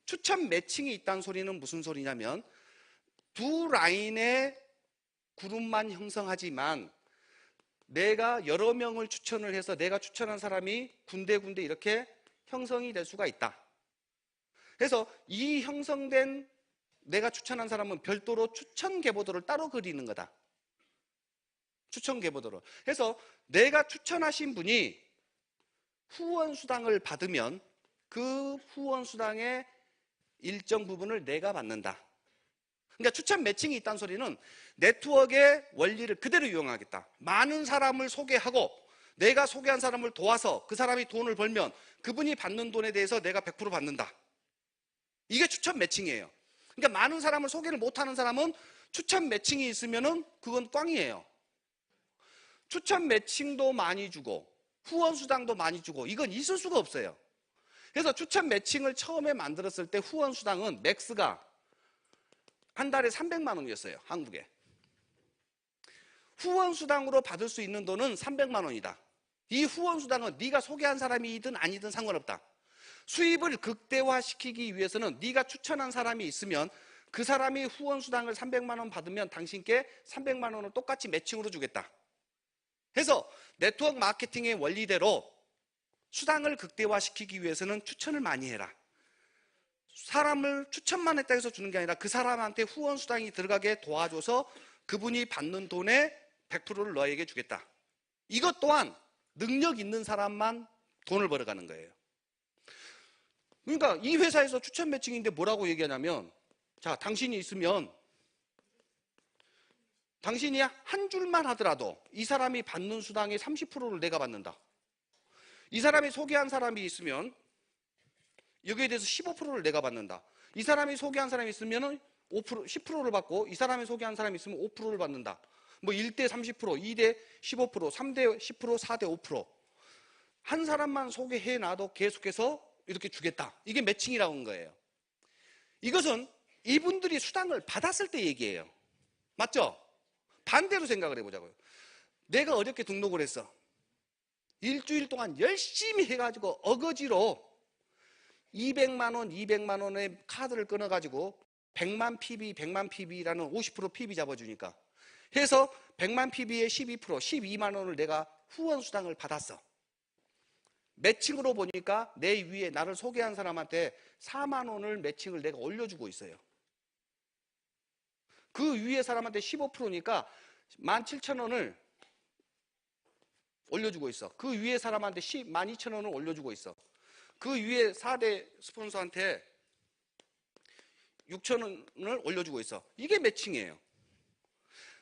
A: 추천 매칭이 있다는 소리는 무슨 소리냐면, 두 라인의 그룹만 형성하지만 내가 여러 명을 추천을 해서 내가 추천한 사람이 군데군데 이렇게 형성이 될 수가 있다. 그래서 이 형성된 내가 추천한 사람은 별도로 추천 계보도를 따로 그리는 거다. 추천 계보도를. 그래서 내가 추천하신 분이 후원 수당을 받으면 그 후원 수당의 일정 부분을 내가 받는다. 그러니까 추천 매칭이 있다는 소리는 네트워크의 원리를 그대로 이용하겠다. 많은 사람을 소개하고 내가 소개한 사람을 도와서 그 사람이 돈을 벌면 그분이 받는 돈에 대해서 내가 100% 받는다. 이게 추천 매칭이에요. 그러니까 많은 사람을 소개를 못하는 사람은 추천 매칭이 있으면은 그건 꽝이에요. 추천 매칭도 많이 주고 후원 수당도 많이 주고 이건 있을 수가 없어요. 그래서 추천 매칭을 처음에 만들었을 때 후원 수당은 맥스가 한 달에 300만 원이었어요. 한국에. 후원 수당으로 받을 수 있는 돈은 300만 원이다. 이 후원 수당은 네가 소개한 사람이든 아니든 상관없다. 수입을 극대화시키기 위해서는 네가 추천한 사람이 있으면 그 사람이 후원 수당을 300만 원 받으면 당신께 300만 원을 똑같이 매칭으로 주겠다. 그래서 네트워크 마케팅의 원리대로 수당을 극대화시키기 위해서는 추천을 많이 해라. 사람을 추천만 했다 해서 주는 게 아니라 그 사람한테 후원 수당이 들어가게 도와줘서 그분이 받는 돈의 100%를 너에게 주겠다. 이것 또한 능력 있는 사람만 돈을 벌어가는 거예요. 그러니까 이 회사에서 추천 매칭인데 뭐라고 얘기하냐면, 자, 당신이 있으면
B: 당신이 한 줄만 하더라도 이 사람이 받는 수당의 30%를 내가 받는다. 이 사람이 소개한 사람이 있으면 여기에 대해서 15%를 내가 받는다. 이 사람이 소개한 사람이 있으면 5%, 10%를 받고 이 사람이 소개한 사람이 있으면 5%를 받는다. 뭐 1대 30%, 2대 15%, 3대 10%, 4대 5%. 한 사람만 소개해 놔도 계속해서 이렇게 주겠다. 이게 매칭이라고 하는 거예요. 이것은 이분들이 수당을 받았을 때 얘기예요. 맞죠? 반대로 생각을 해보자고요. 내가 어렵게 등록을 했어. 일주일 동안 열심히 해가지고 어거지로 200만 원, 200만 원의 카드를 끊어가지고 100만 PB, 100만 PB라는 50% PB 잡아주니까 해서 100만 PB에 12%, 12만 원을 내가 후원 수당을 받았어. 매칭으로 보니까 내 위에 나를 소개한 사람한테 4만 원을 매칭을 내가 올려주고 있어요. 그 위에 사람한테 15%니까 17,000원을 올려주고 있어. 그 위에 사람한테 12,000원을 올려주고 있어. 그 위에 4대 스폰서한테 6,000원을 올려주고 있어. 이게 매칭이에요.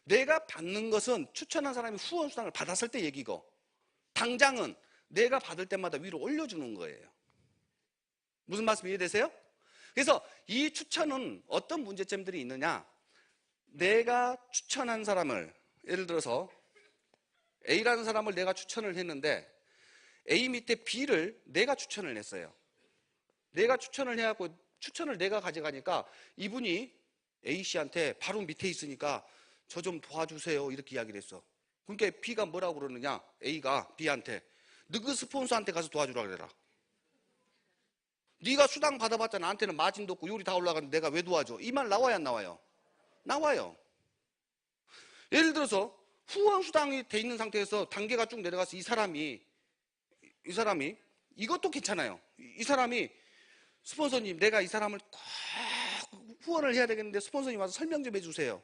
B: 내가 받는 것은 추천한 사람이 후원 수당을 받았을 때 얘기고, 당장은 내가 받을 때마다 위로 올려주는 거예요. 무슨 말씀 이해되세요? 그래서 이 추천은 어떤 문제점들이 있느냐? 내가 추천한 사람을, 예를 들어서 A라는 사람을 내가 추천을 했는데 A 밑에 B를 내가 추천을 했어요. 내가 추천을 해갖고 추천을 내가 가져가니까 이분이 A씨한테 바로 밑에 있으니까 저 좀 도와주세요 이렇게 이야기를 했어. 그러니까 B가 뭐라고 그러느냐? A가 B한테 너그 스폰서한테 가서 도와주라 그래라. 네가 수당 받아봤자 나한테는 마진도 없고 요리 다 올라가는데 내가 왜 도와줘? 이 말 나와야 안 나와요? 나와요. 예를 들어서 후원 수당이 돼 있는 상태에서 단계가 쭉 내려가서 이 사람이 이것도 괜찮아요. 이 사람이 스폰서님 내가 이 사람을 꼭 후원을 해야 되겠는데 스폰서님 와서 설명 좀 해주세요.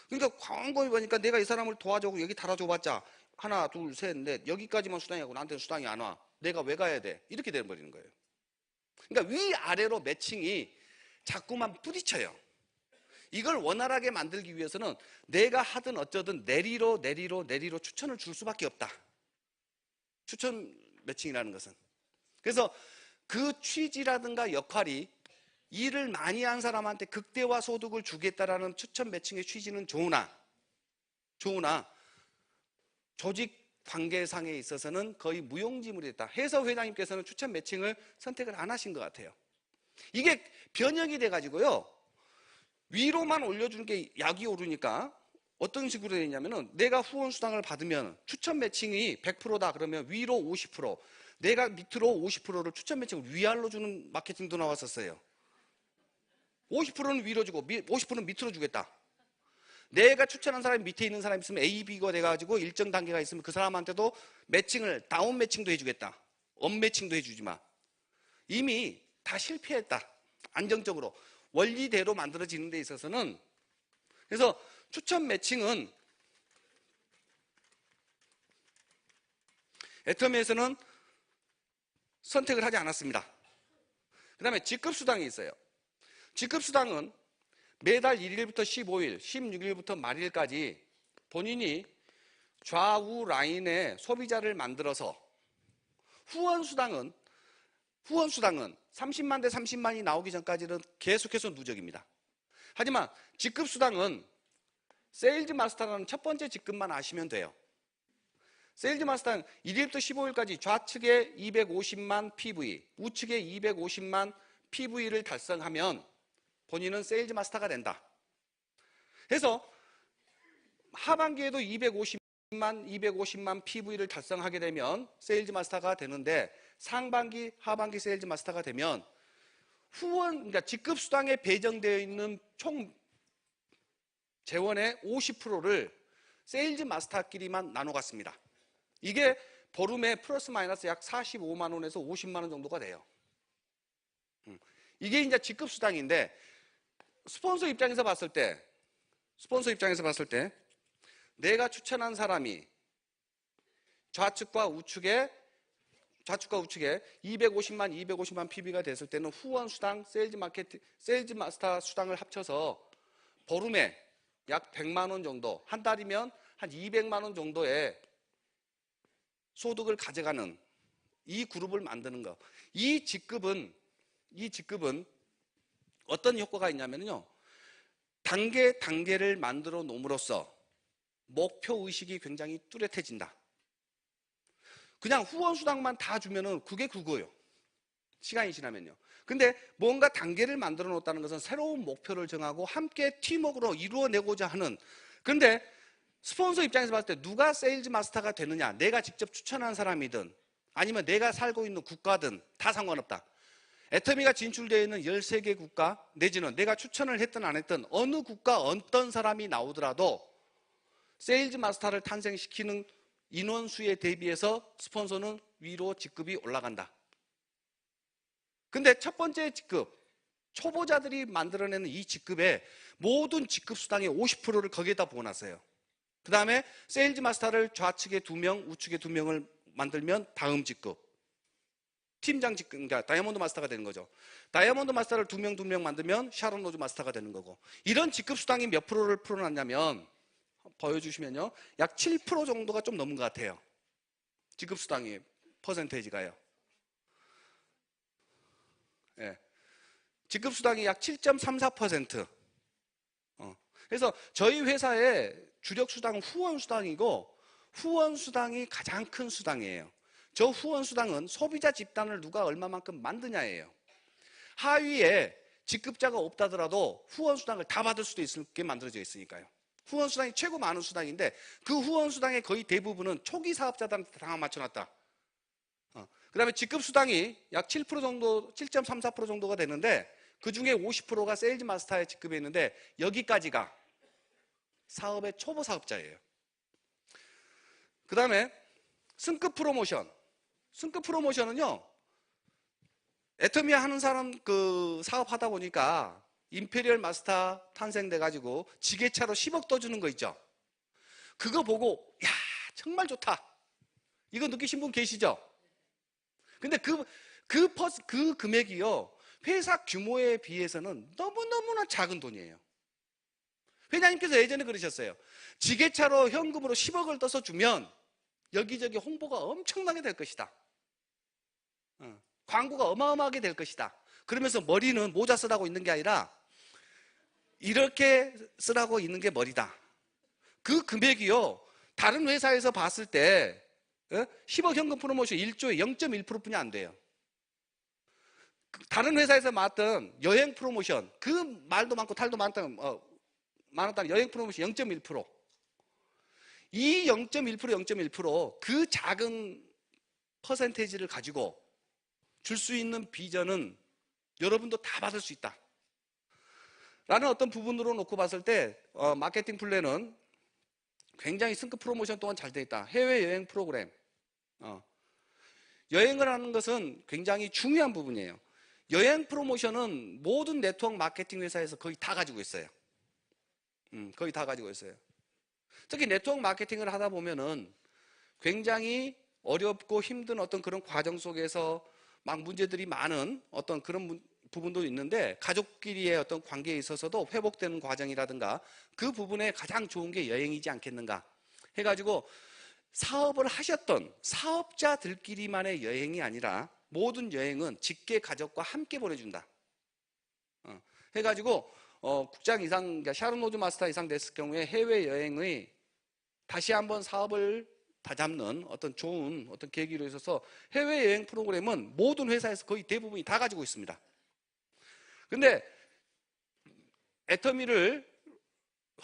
B: 그러니까 광고에 보니까 내가 이 사람을 도와주고 여기 달아줘봤자 하나 둘 셋 넷 여기까지만 수당이고 나한테는 수당이 안 와. 내가 왜 가야 돼? 이렇게 돼버리는 거예요. 그러니까 위아래로 매칭이 자꾸만 부딪혀요. 이걸 원활하게 만들기 위해서는 내가 하든 어쩌든 내리로 추천을 줄 수밖에 없다. 추천 매칭이라는 것은. 그래서 그 취지라든가 역할이 일을 많이 한 사람한테 극대화 소득을 주겠다라는 추천 매칭의 취지는 좋으나 조직 관계상에 있어서는 거의 무용지물이 됐다. 해서 회장님께서는 추천 매칭을 선택을 안 하신 것 같아요. 이게 변형이 돼가지고요. 위로만 올려주는 게 약이 오르니까 어떤 식으로 되냐면은 내가 후원 수당을 받으면 추천 매칭이 100%다 그러면 위로 50%, 내가 밑으로 50%를 추천 매칭을 위아래로 주는 마케팅도 나왔었어요. 50%는 위로 주고 50%는 밑으로 주겠다. 내가 추천한 사람이 밑에 있는 사람이 있으면 A, B가 돼가지고 일정 단계가 있으면 그 사람한테도 매칭을 다운 매칭도 해주겠다. 업 매칭도 해주지 마. 이미 다 실패했다. 안정적으로 원리대로 만들어지는 데 있어서는. 그래서 추천 매칭은 애터미에서는 선택을 하지 않았습니다. 그 다음에 직급수당이 있어요. 직급수당은 매달 1일부터 15일, 16일부터 말일까지 본인이 좌우 라인에 소비자를 만들어서 후원수당은 30만 대 30만이 나오기 전까지는 계속해서 누적입니다. 하지만 직급수당은 세일즈 마스터라는 첫 번째 직급만 아시면 돼요. 세일즈 마스터는 1일부터 15일까지 좌측에 250만 PV, 우측에 250만 PV를 달성하면 본인은 세일즈 마스터가 된다. 그래서 하반기에도 250만 PV를 달성하게 되면 세일즈 마스터가 되는데 상반기, 하반기 세일즈 마스터가 되면 그러니까 직급 수당에 배정되어 있는 총 재원의 50%를 세일즈 마스터끼리만 나눠 갔습니다. 이게 보름에 플러스 마이너스 약 45만 원에서 50만 원 정도가 돼요. 이게 이제 직급 수당인데 스폰서 입장에서 봤을 때 내가 추천한 사람이 좌측과 우측에 250만 PB가 됐을 때는 후원 수당, 세일즈 마스터 수당을 합쳐서 보름에 약 100만 원 정도, 한 달이면 한 200만 원 정도의 소득을 가져가는 이 그룹을 만드는 거. 이 직급은 어떤 효과가 있냐면요. 단계를 만들어 놓음으로써 목표 의식이 굉장히 뚜렷해진다. 그냥 후원수당만 다 주면은 그게 그거예요. 시간이 지나면요. 근데 뭔가 단계를 만들어 놓았다는 것은 새로운 목표를 정하고 함께 팀워크로 이루어내고자 하는. 그런데 스폰서 입장에서 봤을 때 누가 세일즈 마스터가 되느냐, 내가 직접 추천한 사람이든 아니면 내가 살고 있는 국가든 다 상관없다. 애터미가 진출되어 있는 13개 국가 내지는 내가 추천을 했든 안 했든 어느 국가 어떤 사람이 나오더라도 세일즈 마스터를 탄생시키는 인원수에 대비해서 스폰서는 위로 직급이 올라간다. 근데 첫 번째 직급, 초보자들이 만들어내는 이 직급의 모든 직급 수당의 50%를 거기에다 부어놨어요. 그 다음에 세일즈 마스터를 좌측에 2명, 우측에 2명을 만들면 다음 직급. 팀장 직급, 그러니까 다이아몬드 마스터가 되는 거죠. 다이아몬드 마스터를 2명 만들면 샤론 로즈 마스터가 되는 거고. 이런 직급 수당이 몇 프로를 풀어놨냐면, 보여주시면요. 약 7% 정도가 좀 넘은 것 같아요. 직급 수당이, 퍼센테이지가요. 예. 직급 수당이 약 7.34%. 그래서 저희 회사의 주력 수당은 후원 수당이고, 후원 수당이 가장 큰 수당이에요. 저 후원 수당은 소비자 집단을 누가 얼마만큼 만드냐예요. 하위에 직급자가 없다더라도 후원 수당을 다 받을 수도 있게 만들어져 있으니까요. 후원 수당이 최고 많은 수당인데 그 후원 수당의 거의 대부분은 초기 사업자들한테 다 맞춰놨다. 그 다음에 직급 수당이 약 7% 정도, 7.34% 정도가 되는데 그 중에 50%가 세일즈 마스터의 직급에 있는데 여기까지가 사업의 초보 사업자예요. 그 다음에 승급 프로모션. 승급 프로모션은요, 애터미 하는 사람 사업하다 보니까 임페리얼 마스터 탄생돼가지고 지게차로 10억 떠주는 거 있죠. 그거 보고 야 정말 좋다. 이거 느끼신 분 계시죠? 근데 그 금액이요, 회사 규모에 비해서는 너무너무나 작은 돈이에요. 회장님께서 예전에 그러셨어요. 지게차로 현금으로 10억을 떠서 주면 여기저기 홍보가 엄청나게 될 것이다. 광고가 어마어마하게 될 것이다. 그러면서 머리는 모자 쓰라고 있는 게 아니라 이렇게 쓰라고 있는 게 머리다. 그 금액이요, 다른 회사에서 봤을 때 10억 현금 프로모션 1조에 0.1%뿐이 안 돼요. 다른 회사에서 맡은 여행 프로모션, 그 말도 많고 탈도 많았다는 여행 프로모션 0.1%. 이 0.1%, 그 작은 퍼센테이지를 가지고 줄 수 있는 비전은 여러분도 다 받을 수 있다. 라는 어떤 부분으로 놓고 봤을 때 마케팅 플랜은 굉장히 승급 프로모션 또한 잘 돼 있다. 해외여행 프로그램. 여행을 하는 것은 굉장히 중요한 부분이에요. 여행 프로모션은 모든 네트워크 마케팅 회사에서 거의 다 가지고 있어요. 거의 다 가지고 있어요. 특히 네트워크 마케팅을 하다 보면은 굉장히 어렵고 힘든 어떤 그런 과정 속에서 막 문제들이 많은 어떤 그런 부분도 있는데 가족끼리의 어떤 관계에 있어서도 회복되는 과정이라든가 그 부분에 가장 좋은 게 여행이지 않겠는가 해가지고 사업을 하셨던 사업자들끼리만의 여행이 아니라 모든 여행은 직계 가족과 함께 보내준다. 해가지고 국장 이상, 그러니까 샤론 로즈 마스터 이상 됐을 경우에 해외여행의 다시 한번 사업을 다잡는 어떤 좋은 어떤 계기로 있어서 해외여행 프로그램은 모든 회사에서 거의 대부분이 다 가지고 있습니다. 근데 애터미를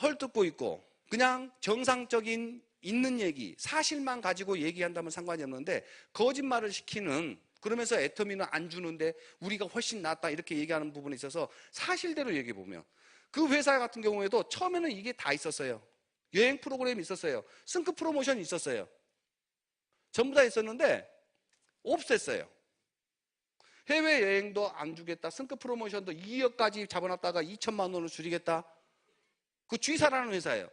B: 헐뜯고 있고 그냥 정상적인 있는 얘기, 사실만 가지고 얘기한다면 상관이 없는데 거짓말을 시키는, 그러면서 애터미는 안 주는데 우리가 훨씬 낫다 이렇게 얘기하는 부분에 있어서 사실대로 얘기해 보면 그 회사 같은 경우에도 처음에는 이게 다 있었어요. 여행 프로그램이 있었어요. 승급 프로모션이 있었어요. 전부 다 있었는데 없앴어요. 해외여행도 안 주겠다. 승급 프로모션도 2억까지 잡아놨다가 2천만 원을 줄이겠다. 그 G사라는 회사예요.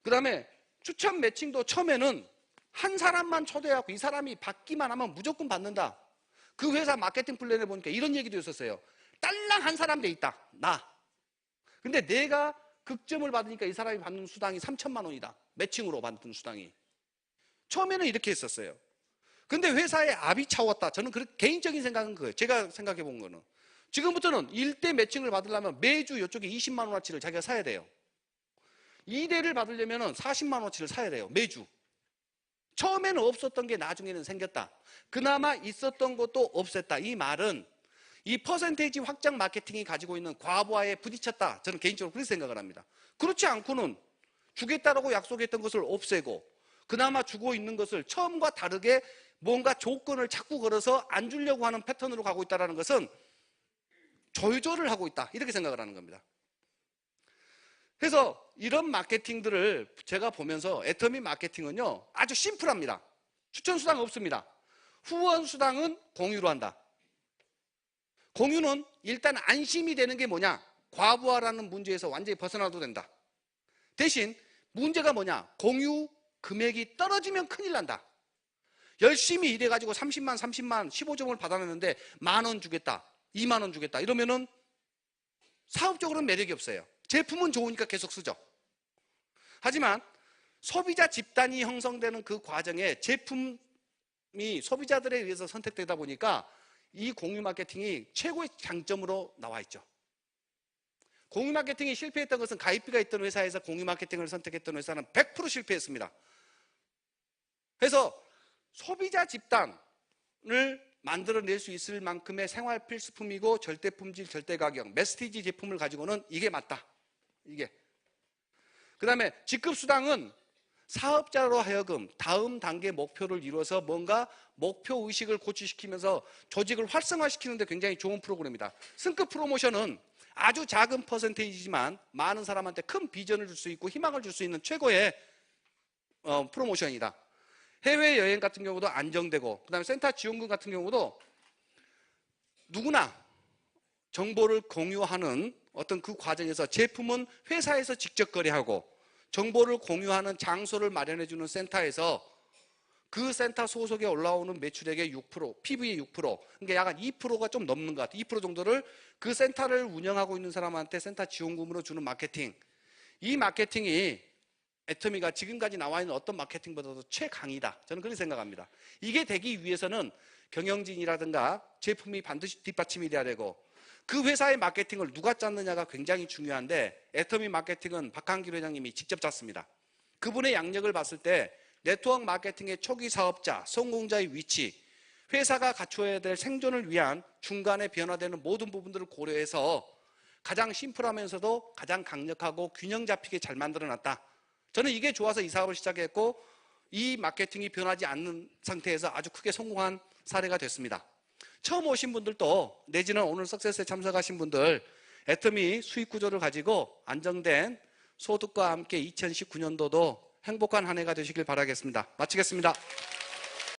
B: 그 다음에 추천 매칭도 처음에는 한 사람만 초대하고 이 사람이 받기만 하면 무조건 받는다. 그 회사 마케팅 플랜에 보니까 이런 얘기도 있었어요. 딸랑 한 사람 돼 있다. 나. 근데 내가 극점을 받으니까 이 사람이 받는 수당이 3천만 원이다. 매칭으로 받는 수당이. 처음에는 이렇게 했었어요. 근데 회사에 압이 차왔다. 저는 개인적인 생각은 그거예요. 제가 생각해 본 거는. 지금부터는 1대 매칭을 받으려면 매주 이쪽에 20만 원어치를 자기가 사야 돼요. 2대를 받으려면 40만 원어치를 사야 돼요. 매주. 처음에는 없었던 게 나중에는 생겼다. 그나마 있었던 것도 없앴다. 이 말은 이 퍼센테이지 확장 마케팅이 가지고 있는 과부하에 부딪혔다. 저는 개인적으로 그렇게 생각을 합니다. 그렇지 않고는 주겠다라고 약속했던 것을 없애고 그나마 주고 있는 것을 처음과 다르게 뭔가 조건을 자꾸 걸어서 안 주려고 하는 패턴으로 가고 있다는 것은 조절을 하고 있다. 이렇게 생각을 하는 겁니다. 그래서 이런 마케팅들을 제가 보면서 애터미 마케팅은요 아주 심플합니다. 추천수당 없습니다. 후원수당은 공유로 한다. 공유는 일단 안심이 되는 게 뭐냐? 과부하라는 문제에서 완전히 벗어나도 된다. 대신 문제가 뭐냐? 공유 금액이 떨어지면 큰일 난다. 열심히 일해가지고 30만, 30만, 15점을 받아냈는데 10,000원 주겠다, 20,000원 주겠다 이러면은 사업적으로는 매력이 없어요. 제품은 좋으니까 계속 쓰죠. 하지만 소비자 집단이 형성되는 그 과정에 제품이 소비자들에 의해서 선택되다 보니까 이 공유 마케팅이 최고의 장점으로 나와 있죠. 공유 마케팅이 실패했던 것은 가입비가 있던 회사에서 공유 마케팅을 선택했던 회사는 100% 실패했습니다. 그래서 소비자 집단을 만들어낼 수 있을 만큼의 생활 필수품이고 절대 품질, 절대 가격, 메스티지 제품을 가지고는 이게 맞다. 이게. 그 다음에 직급수당은 사업자로 하여금 다음 단계 목표를 이루어서 뭔가 목표 의식을 고취시키면서 조직을 활성화시키는 데 굉장히 좋은 프로그램이다. 승급 프로모션은 아주 작은 퍼센테이지지만 많은 사람한테 큰 비전을 줄 수 있고 희망을 줄 수 있는 최고의 프로모션이다. 해외여행 같은 경우도 안정되고 그 다음에 센터 지원금 같은 경우도 누구나 정보를 공유하는 어떤 그 과정에서 제품은 회사에서 직접 거래하고 정보를 공유하는 장소를 마련해주는 센터에서 그 센터 소속에 올라오는 매출액의 6%, PV의 6%, 그러니까 약 한 2%가 좀 넘는 것 같아요. 2% 정도를 그 센터를 운영하고 있는 사람한테 센터 지원금으로 주는 마케팅. 이 마케팅이 애터미가 지금까지 나와 있는 어떤 마케팅보다도 최강이다. 저는 그렇게 생각합니다. 이게 되기 위해서는 경영진이라든가 제품이 반드시 뒷받침이 돼야 되고 그 회사의 마케팅을 누가 짰느냐가 굉장히 중요한데 애터미 마케팅은 박한길 회장님이 직접 짰습니다. 그분의 양력을 봤을 때 네트워크 마케팅의 초기 사업자, 성공자의 위치, 회사가 갖춰야 될 생존을 위한 중간에 변화되는 모든 부분들을 고려해서 가장 심플하면서도 가장 강력하고 균형 잡히게 잘 만들어놨다. 저는 이게 좋아서 이 사업을 시작했고 이 마케팅이 변하지 않는 상태에서 아주 크게 성공한 사례가 됐습니다. 처음 오신 분들도 내지는 오늘 석세스에 참석하신 분들 애터미 수익 구조를 가지고 안정된 소득과 함께 2019년도도 행복한 한 해가 되시길 바라겠습니다. 마치겠습니다.